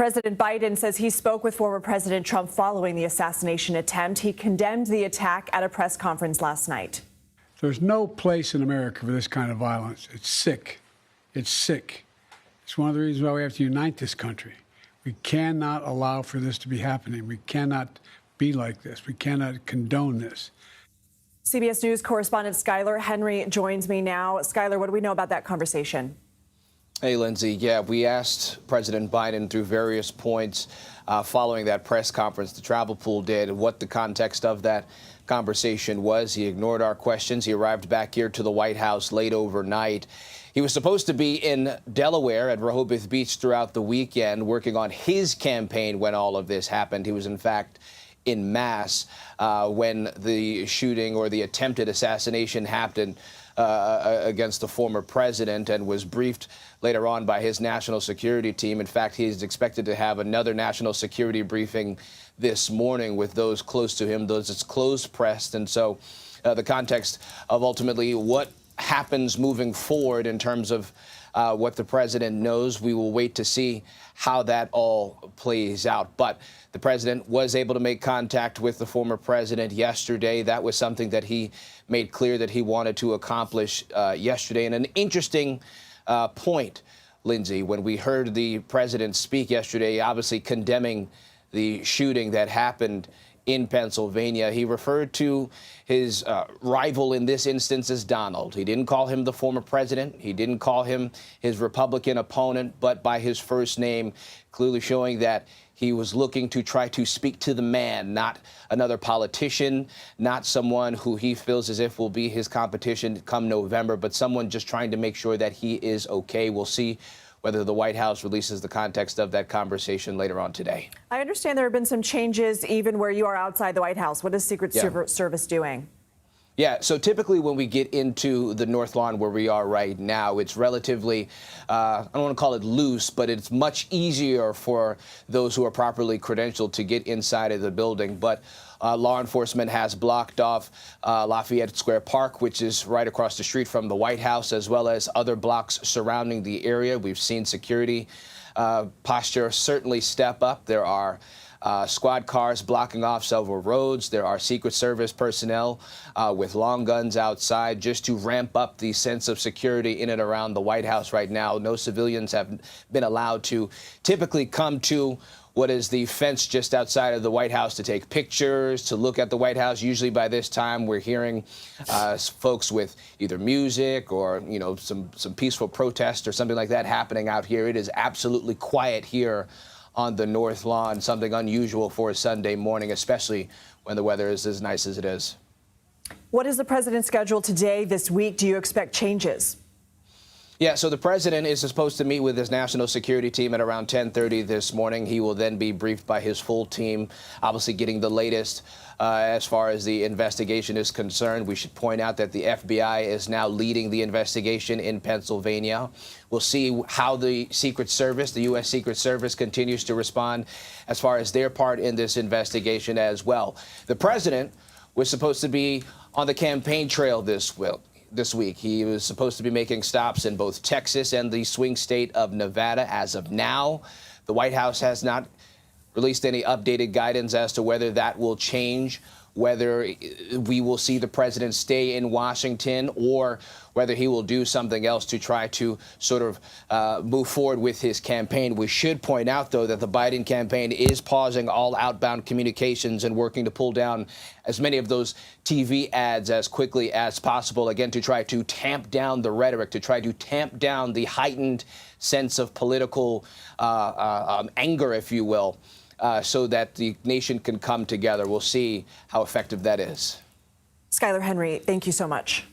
President Biden says he spoke with former President Trump following the assassination attempt. He condemned the attack at a press conference last night. There's no place in America for this kind of violence. It's sick. It's sick. It's one of the reasons why we have to unite this country. We cannot allow for this to be happening. We cannot be like this. We cannot condone this. CBS News correspondent Skyler Henry joins me now. Skyler, what do we know about that conversation? Hey, Lindsay. Yeah, we asked President Biden through various points following that press conference, the travel pool did, what the context of that conversation was. He ignored our questions. He arrived back here to the White House late overnight. He was supposed to be in Delaware at Rehoboth Beach throughout the weekend, working on his campaign when all of this happened. He was, in fact, in Mass when the shooting or the attempted assassination happened against the former president, and was briefed later on by his national security team. In fact, he's expected to have another national security briefing this morning with those close to him, those that's close pressed. And so the context of ultimately what happens moving forward in terms of what the president knows, we will wait to see how that all plays out. But the president was able to make contact with the former president yesterday. That was something that he made clear that he wanted to accomplish yesterday. And an interesting point, Lindsay, when we heard the president speak yesterday, obviously condemning the shooting that happened in Pennsylvania, he referred to his rival in this instance as Donald. He didn't call him the former president. He didn't call him his Republican opponent, but by his first name, clearly showing that he was looking to try to speak to the man, not another politician, not someone who he feels as if will be his competition come November, but someone just trying to make sure that he is okay. We'll see whether the White House releases the context of that conversation later on today. I understand there have been some changes even where you are outside the White House. What is Secret Service doing? Yeah, so typically when we get into the North Lawn where we are right now, it's relatively, I don't want to call it loose, but it's much easier for those who are properly credentialed to get inside of the building. But law enforcement has blocked off Lafayette Square Park, which is right across the street from the White House, as well as other blocks surrounding the area. We've seen security posture certainly step up. There are squad cars blocking off several roads. There are Secret Service personnel with long guns outside just to ramp up the sense of security in and around the White House right now. No civilians have been allowed to typically come to what is the fence just outside of the White House to take pictures, to look at the White House. Usually by this time, we're hearing folks with either music or, you know, some peaceful protest or something like that happening out here. It is absolutely quiet here on the North Lawn, something unusual for a Sunday morning, especially when the weather is as nice as it is. What is the president's schedule today, this week? Do you expect changes? Yeah, so the president is supposed to meet with his national security team at around 10:30 this morning. He will then be briefed by his full team, obviously getting the latest as far as the investigation is concerned. We should point out that the FBI is now leading the investigation in Pennsylvania. We'll see how the Secret Service, the U.S. Secret Service, continues to respond as far as their part in this investigation as well. The president was supposed to be on the campaign trail this week. He was supposed to be making stops in both Texas and the swing state of Nevada. As of now, the White House has not released any updated guidance as to whether that will change, whether we will see the president stay in Washington or whether he will do something else to try to sort of move forward with his campaign. We should point out, though, that the Biden campaign is pausing all outbound communications and working to pull down as many of those TV ads as quickly as possible, again, to try to tamp down the rhetoric, to try to tamp down the heightened sense of political anger, if you will, so that the nation can come together. We'll see how effective that is. Skyler Henry, thank you so much.